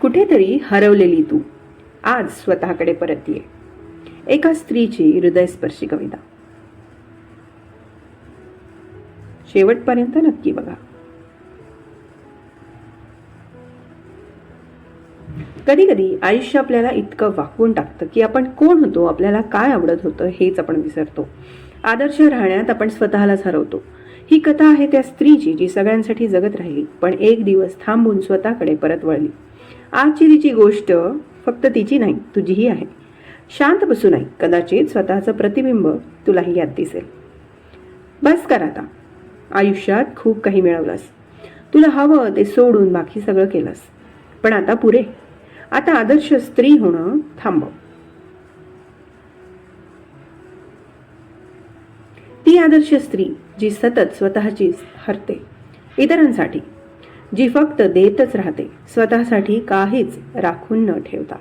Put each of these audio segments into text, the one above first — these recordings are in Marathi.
कुठेतरी हरवलेली तू आज स्वतःकडे परत ये. एका स्त्रीची हृदयस्पर्शी कविता. शेवटपर्यंत नक्की बघा. कधी कधी आयुष्य आपल्याला इतकं वाकवून टाकतं की आपण कोण होतो, आपल्याला काय आवडत होतं हेच आपण विसरतो. आदर्श राहण्यात आपण स्वतःलाच हरवतो. ही कथा आहे त्या स्त्रीची जी सगळ्यांसाठी जगत राहिली, पण एक दिवस थांबून स्वतःकडे परत वळली. आजची तिची गोष्ट फक्त तिची नाही, तुझीही आहे. शांत बसू नाही, कदाचित स्वतःचं प्रतिबिंब तुलाही यात दिसेल. बस कर आता. आयुष्यात खूप काही मिळवलंस, तुला हवं ते सोडून बाकी सगळं केलंस, पण आता पुरे. आता आदर्श स्त्री होणं थांबव. ती आदर्श स्त्री जी सतत स्वतःचीच हरते इतरांसाठी, जी फक्त देतच राहते, स्वतःसाठी काहीच राखून न ठेवता.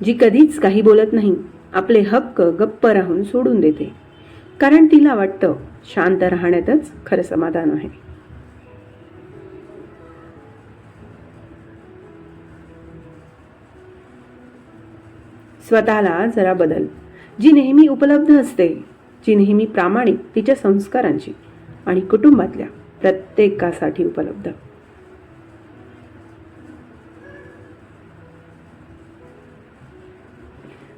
जी कधीच काही बोलत नाही, आपले हक्क गप्प राहून सोडून देते, कारण तिला वाटतं शांत राहण्यातच खरं समाधान आहे. स्वतःला जरा बदल. जी नेहमी उपलब्ध असते, जी नेहमी प्रामाणिक, तिच्या संस्कारांची आणि कुटुंबातल्या प्रत्येकासाठी उपलब्ध.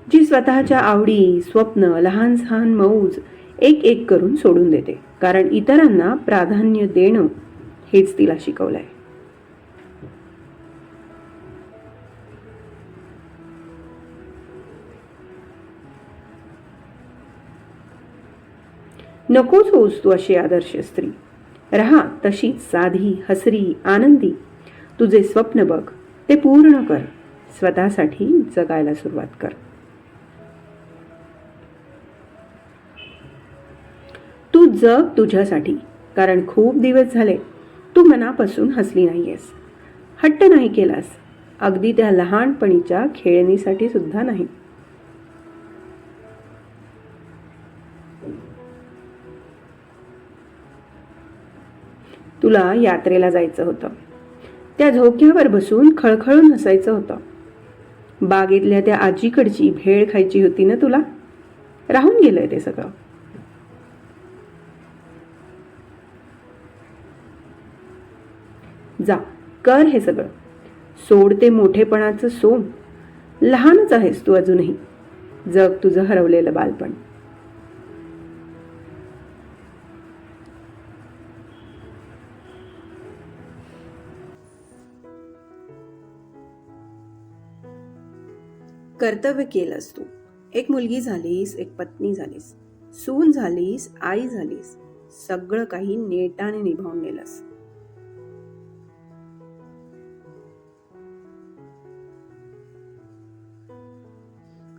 जी स्वतःच्या आवडी, स्वप्न, लहान सहान मौज एक एक करून सोडून देते, कारण इतरांना प्राधान्य देणं हेच तिला शिकवलंय. नकोच होस तू अशी आदर्श स्त्री. रहा तशीच साधी, हसरी, आनंदी. तुझे स्वप्न बघ, ते पूर्ण कर. स्वतःसाठी जगायला सुरुवात कर. तू जग तुझ्यासाठी, कारण खूप दिवस झाले तू मनापासून हसली नाहीयेस, हट्ट नाही केलास, अगदी त्या लहानपणीच्या खेळणीसाठी सुद्धा नाही. तुला यात्रेला जायचं होतं, त्या झोक्यावर बसून खळखळून हसायचं होतं, बागेतल्या त्या आजीकडची भेळ खायची होती ना तुला. राहून गेलंय ते सगळं. जा, कर हे सगळं. सोड ते मोठेपणाचं सोंग. लहानच आहेस तू अजूनही. जग तुझं हरवलेलं बालपण. कर्तव्य केलंस तू. एक मुलगी झालीस, एक पत्नी झालीस, सून झालीस, आई झालीस. सगळं काही नेटाने निभावून नेलंस.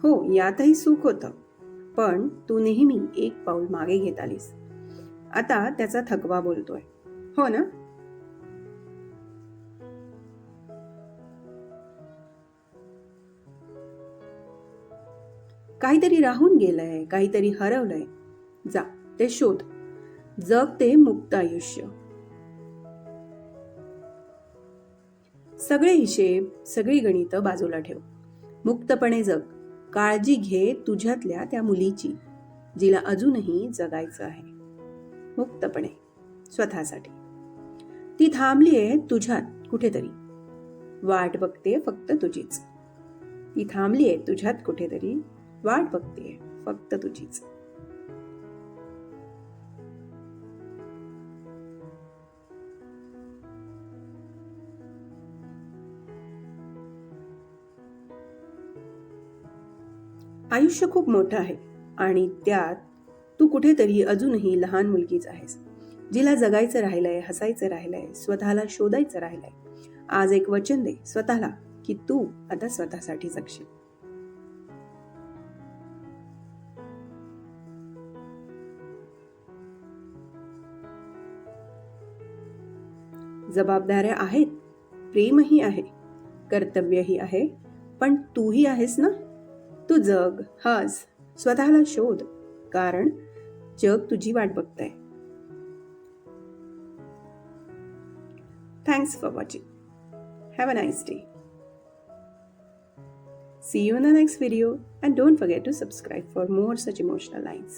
हो, यातही सुख होतं, पण तू नेहमी एक पाऊल मागे घेत आलीस. आता त्याचा थकवा बोलतोय, हो ना? काहीतरी राहून गेलंय, काहीतरी हरवलंय. जा, ते शोध. जग ते मुक्त आयुष्य. सगळे हिशेब, सगळी गणितं बाजूला ठेव. मुक्तपणे जग. काळजी घे तुझ्यातल्या त्या मुलीची, जिला अजूनही जगायचं आहे मुक्तपणे, स्वतःसाठी. ती थांबलीये तुझ्यात कुठेतरी, वाट बघते फक्त तुझीच. ती थांबलीये तुझ्यात कुठेतरी, वाट बघतेय फक्त तुझीच. आयुष्य खूप मोठं आहे आणि त्यात तू कुठेतरी अजूनही लहान मुलगीच आहेस, जिला जगायचं राहिलंय, हसायचं राहिलंय, स्वतःला शोधायचं राहिलंय. आज एक वचन दे स्वतःला की तू आता स्वतःसाठी जगशील. जबाबदाऱ्या आहेत, प्रेमही आहे, कर्तव्यही आहे, पण तूही आहेस ना. तू जग, हस, स्वतःला शोध, कारण जग तुझी वाट बघतंय. Thanks for watching. Have a nice day. See you in the next video and don't forget to subscribe for more such emotional lines.